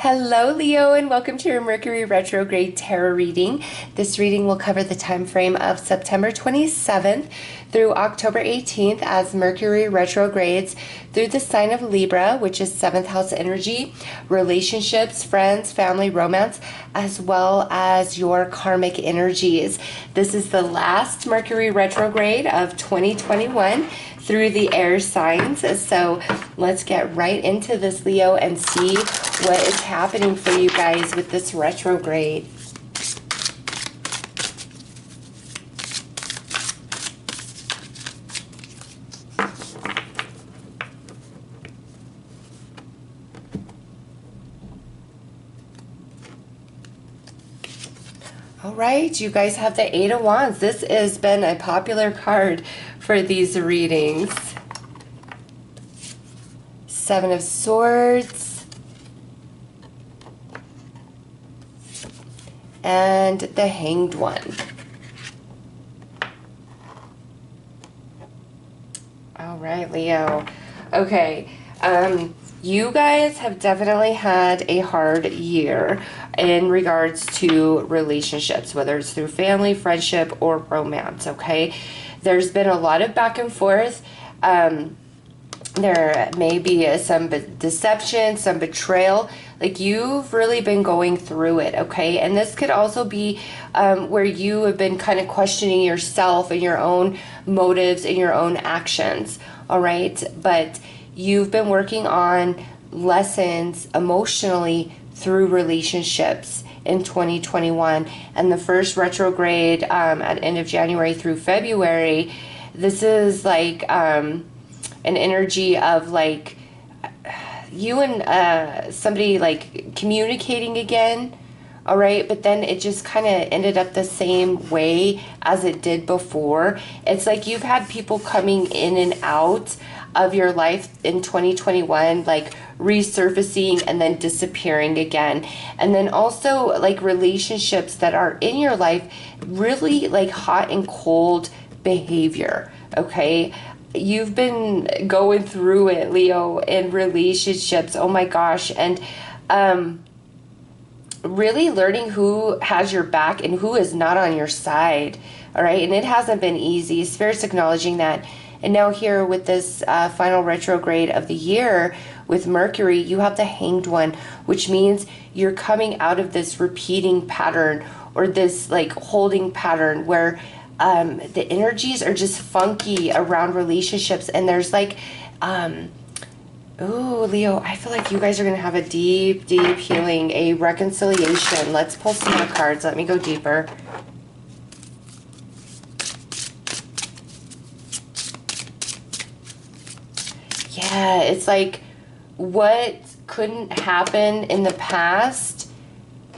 Hello, Leo, and welcome to your Mercury Retrograde Tarot reading. This reading will cover the time frame of September 27th through October 18th as Mercury retrogrades through the sign of Libra, which is 7th house energy, relationships, friends, family, romance, as well as your karmic energies. This is the last Mercury retrograde of 2021 through the air signs. So let's get right into this, Leo, and see what is happening for you guys with this retrograde. All right, you guys have the Eight of Wands. This has been a popular card for these readings. Seven of Swords. And the Hanged One. All right, Leo. Okay, you guys have definitely had a hard year in regards to relationships, whether it's through family, friendship, or romance, okay? There's been a lot of back and forth. There may be some deception, some betrayal. Like, you've really been going through it, okay? And this could also be where you have been kind of questioning yourself and your own motives and your own actions, all right? But you've been working on lessons emotionally through relationships in 2021. And the first retrograde at the end of January through February, this is like an energy of like you and somebody like communicating again, all right? But then it just kind of ended up the same way as it did before. It's like you've had people coming in and out of your life in 2021, like resurfacing and then disappearing again. And then also like relationships that are in your life, really like hot and cold behavior, okay? You've been going through it, Leo, in relationships. Oh my gosh. And really learning who has your back and who is not on your side, all right? And it hasn't been easy. Spirit's acknowledging that. And now here with this final retrograde of the year with Mercury, you have the Hanged One, which means you're coming out of this repeating pattern or this like holding pattern where the energies are just funky around relationships. And there's like, ooh, Leo, I feel like you guys are going to have a deep, deep healing, a reconciliation. Let's pull some more cards. Let me go deeper. Yeah, it's like what couldn't happen in the past,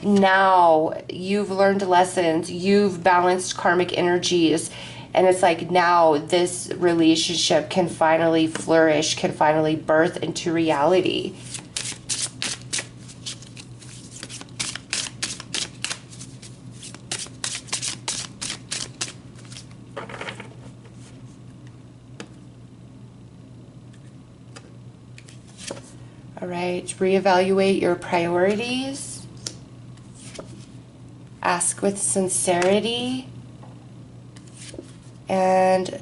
now you've learned lessons, you've balanced karmic energies, and it's like now this relationship can finally flourish, can finally birth into reality. All right, reevaluate your priorities. Ask with sincerity. And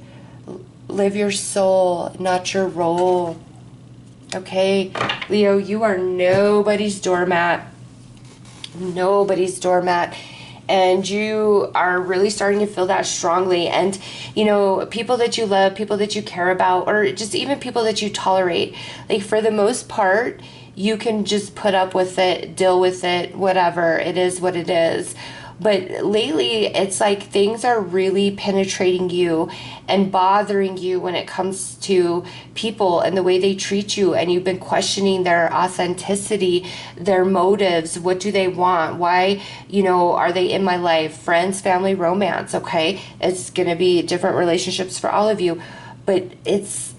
live your soul, not your role. Okay, Leo, you are nobody's doormat. Nobody's doormat. And you are really starting to feel that strongly. And, you know, people that you love, people that you care about, or just even people that you tolerate, like for the most part, you can just put up with it, deal with it, whatever. It is what it is. But lately, it's like things are really penetrating you and bothering you when it comes to people and the way they treat you. And you've been questioning their authenticity, their motives. What do they want? Why, you know, are they in my life? Friends, family, romance, okay? It's going to be different relationships for all of you. But there's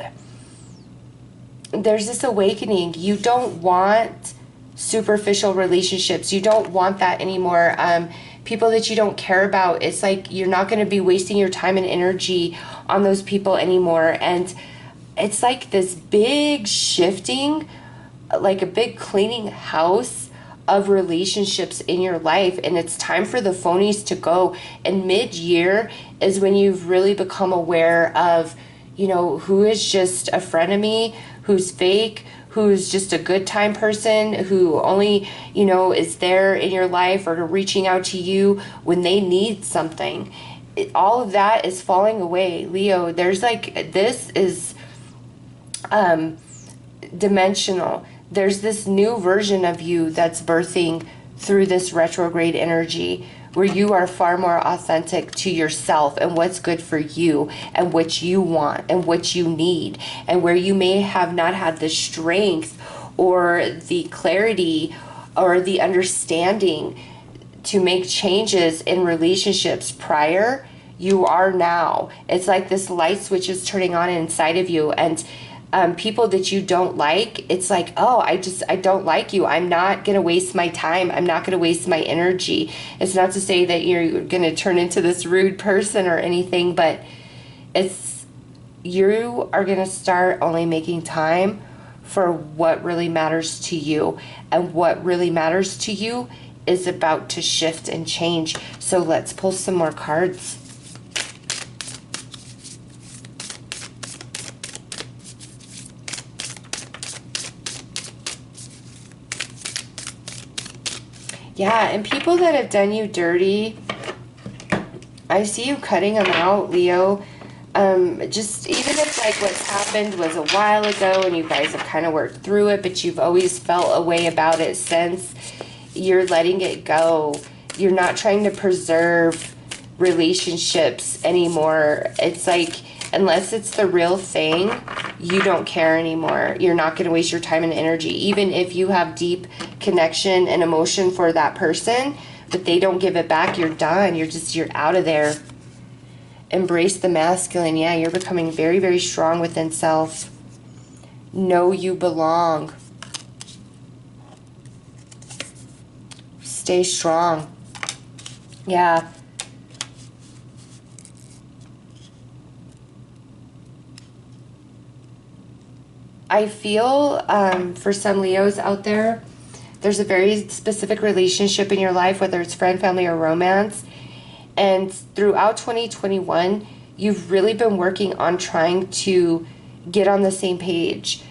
this awakening. You don't want superficial relationships. You don't want that anymore. People that you don't care about, it's like you're not going to be wasting your time and energy on those people anymore. And it's like this big shifting, like a big cleaning house of relationships in your life, and it's time for the phonies to go. And mid-year is when you've really become aware of, you know, who is just a frenemy, who's fake, who's just a good time person, who only, you know, is there in your life or reaching out to you when they need something. All of that is falling away, Leo. There's like, this is dimensional. There's this new version of you that's birthing through this retrograde energy, where you are far more authentic to yourself and what's good for you and what you want and what you need, and where you may have not had the strength or the clarity or the understanding to make changes in relationships prior, you are now. It's like this light switch is turning on inside of you, and people that you don't like, it's like, oh, I don't like you. I'm not going to waste my time. I'm not going to waste my energy. It's not to say that you're going to turn into this rude person or anything, but you are going to start only making time for what really matters to you. And what really matters to you is about to shift and change. So let's pull some more cards. Yeah, and people that have done you dirty, I see you cutting them out, Leo. Just even if like what's happened was a while ago and you guys have kind of worked through it, but you've always felt a way about it since, you're letting it go. You're not trying to preserve relationships anymore. It's like, unless it's the real thing, you don't care anymore. You're not going to waste your time and energy. Even if you have deep connection and emotion for that person, but they don't give it back, you're done. You're out of there. Embrace the masculine. Yeah, you're becoming very, very strong within self. Know you belong. Stay strong. Yeah. I feel for some Leos out there, there's a very specific relationship in your life, whether it's friend, family, or romance. And throughout 2021, you've really been working on trying to get on the same page,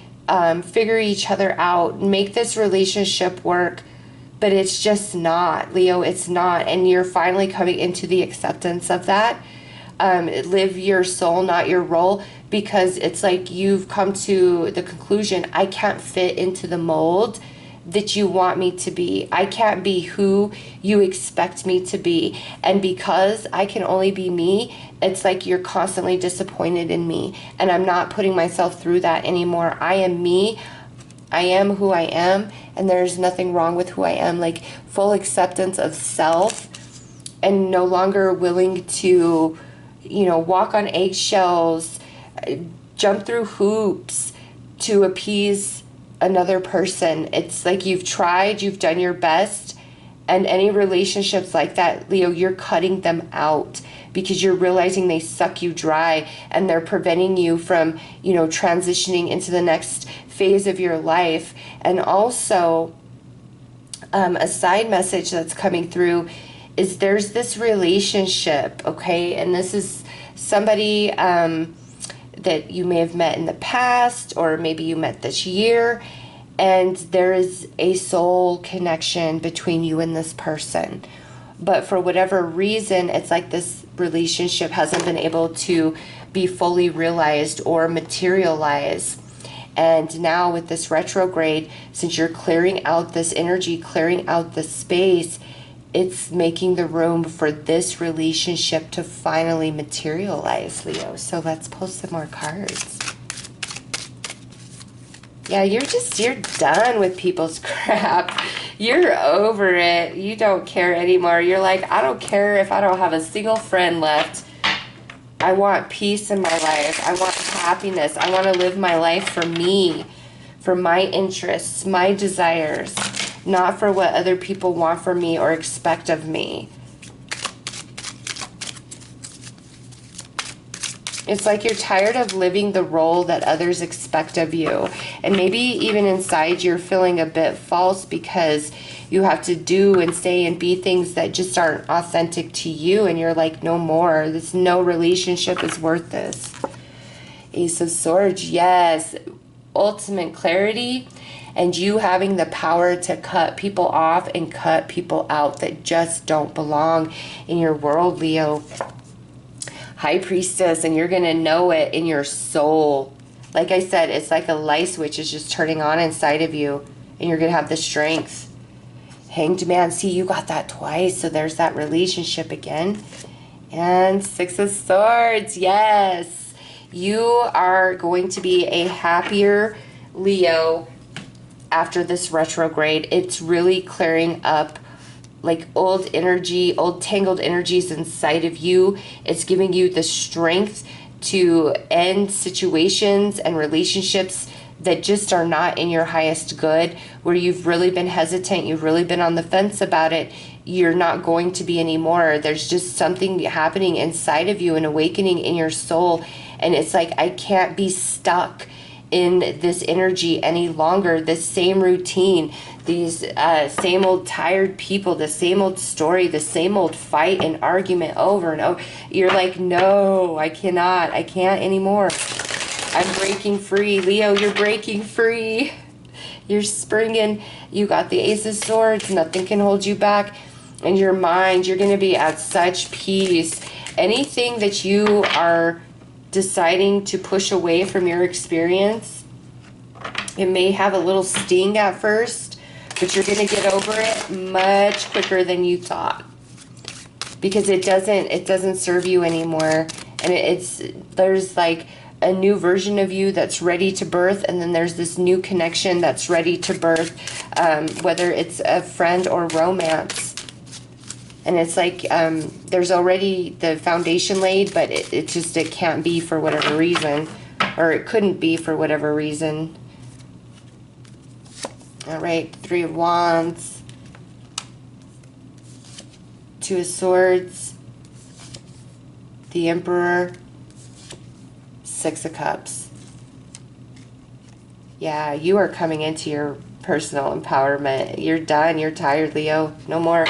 figure each other out, make this relationship work. But it's just not, Leo, it's not. And you're finally coming into the acceptance of that. Live your soul, not your role, because it's like you've come to the conclusion, I can't fit into the mold that you want me to be. I can't be who you expect me to be. And because I can only be me, it's like you're constantly disappointed in me. And I'm not putting myself through that anymore. I am me. I am who I am. And there's nothing wrong with who I am. Like full acceptance of self, and no longer willing to, you know, walk on eggshells, jump through hoops to appease another person. It's like you've tried, you've done your best, and any relationships like that, Leo, you're cutting them out because you're realizing they suck you dry and they're preventing you from, you know, transitioning into the next phase of your life. And also, a side message that's coming through is there's this relationship, okay? And this is somebody that you may have met in the past, or maybe you met this year, and there is a soul connection between you and this person. But for whatever reason, it's like this relationship hasn't been able to be fully realized or materialize. And now with this retrograde, since you're clearing out this energy, clearing out this space, it's making the room for this relationship to finally materialize, Leo. So let's pull some more cards. Yeah, you're done with people's crap. You're over it. You don't care anymore. You're like, I don't care if I don't have a single friend left. I want peace in my life. I want happiness. I want to live my life for me, for my interests, my desires, not for what other people want from me or expect of me. It's like you're tired of living the role that others expect of you. And maybe even inside you're feeling a bit false because you have to do and say and be things that just aren't authentic to you. And you're like, no more. This no relationship is worth this. Ace of Swords, yes. Ultimate clarity and you having the power to cut people off and cut people out that just don't belong in your world, Leo. High Priestess, and you're going to know it in your soul. Like I said, it's like a light switch is just turning on inside of you, and you're going to have the strength. Hanged Man, see, you got that twice, so there's that relationship again. And Six of Swords, yes. You are going to be a happier Leo after this retrograde. It's really clearing up like old energy, old tangled energies inside of you. It's giving you the strength to end situations and relationships that just are not in your highest good, where you've really been hesitant, you've really been on the fence about it. You're not going to be anymore. There's just something happening inside of you, an awakening in your soul. And it's like, I can't be stuck in this energy any longer, this same routine, these same old tired people, the same old story, the same old fight and argument over and over. You're like, no, I cannot, I can't anymore. I'm breaking free. Leo, you're breaking free. You're springing. You got the Ace of Swords. Nothing can hold you back. In your mind, you're going to be at such peace. Anything that you are deciding to push away from your experience, it may have a little sting at first, but you're going to get over it much quicker than you thought, because it doesn't serve you anymore. And there's like a new version of you that's ready to birth, and then there's this new connection that's ready to birth, whether it's a friend or romance. And it's like there's already the foundation laid, but it can't be for whatever reason, or it couldn't be for whatever reason. All right, Three of Wands, Two of Swords, the Emperor, Six of Cups. Yeah, you are coming into your personal empowerment. You're done. You're tired, Leo. No more.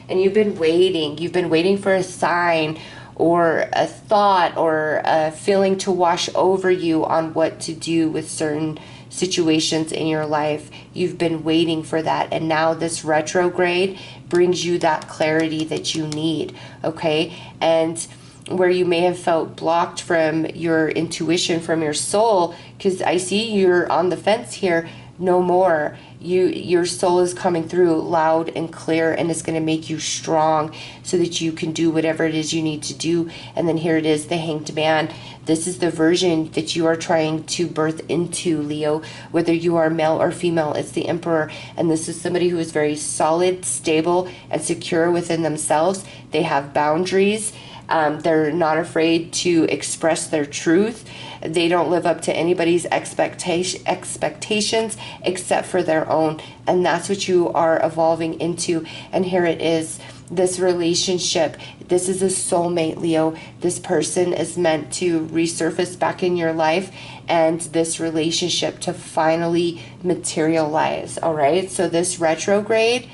And you've been waiting. You've been waiting for a sign or a thought or a feeling to wash over you on what to do with certain situations in your life. You've been waiting for that. And now this retrograde brings you that clarity that you need. Okay? And where you may have felt blocked from your intuition, from your soul, because I see you're on the fence here. No more. Your soul is coming through loud and clear, and it's going to make you strong so that you can do whatever it is you need to do. And then here it is, the Hanged Man. This is the version that you are trying to birth into, Leo. Whether you are male or female, it's the Emperor. And this is somebody who is very solid, stable, and secure within themselves. They have boundaries. They're not afraid to express their truth. They don't live up to anybody's expectations except for their own. And that's what you are evolving into. And here it is, this relationship. This is a soulmate, Leo. This person is meant to resurface back in your life, and this relationship to finally materialize. All right. So this retrograde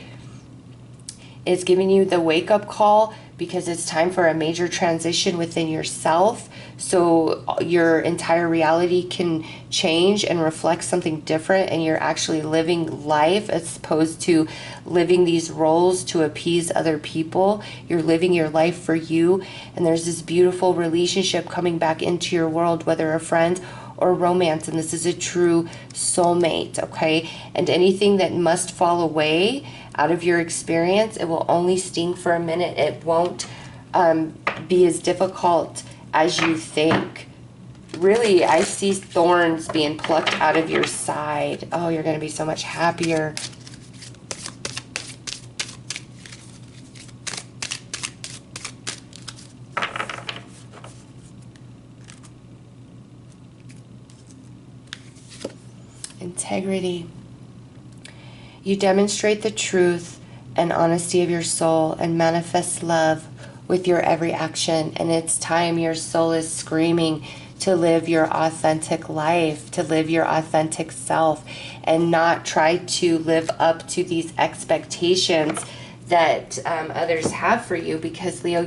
is giving you the wake-up call, because it's time for a major transition within yourself, so your entire reality can change and reflect something different, and you're actually living life as opposed to living these roles to appease other people. You're living your life for you, and there's this beautiful relationship coming back into your world, whether a friend or romance, and this is a true soulmate, okay? And anything that must fall away out of your experience, it will only sting for a minute. It won't be as difficult as you think. Really, I see thorns being plucked out of your side. Oh, you're going to be so much happier. Integrity. You demonstrate the truth and honesty of your soul and manifest love with your every action. And it's time. Your soul is screaming to live your authentic life, to live your authentic self, and not try to live up to these expectations that others have for you, because Leo,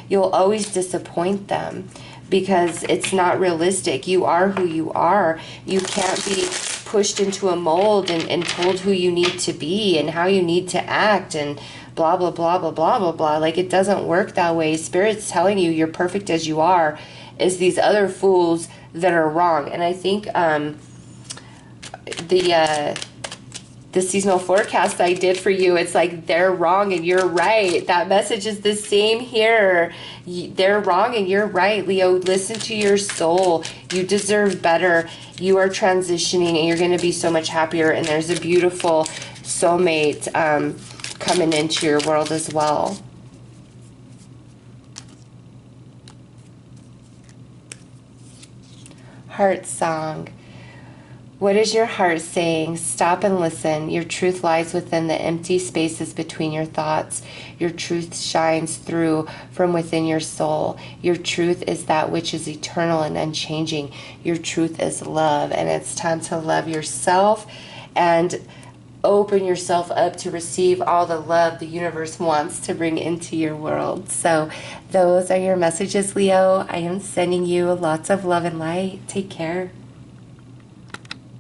you'll always disappoint them, because it's not realistic. You are who you are. You can't be pushed into a mold and told who you need to be and how you need to act and blah, blah, blah, blah, blah, blah, blah. Like, it doesn't work that way. Spirit's telling you you're perfect as you are. Is these other fools that are wrong. And I think the seasonal forecast I did for you, it's like they're wrong and you're right. That message is the same here. They're wrong and you're right, Leo. Listen to your soul. You deserve better. You are transitioning and you're going to be so much happier. And there's a beautiful soulmate coming into your world as well. Heart song. What is your heart saying? Stop and listen. Your truth lies within the empty spaces between your thoughts. Your truth shines through from within your soul. Your truth is that which is eternal and unchanging. Your truth is love, and it's time to love yourself and open yourself up to receive all the love the universe wants to bring into your world. So those are your messages, Leo. I am sending you lots of love and light. Take care.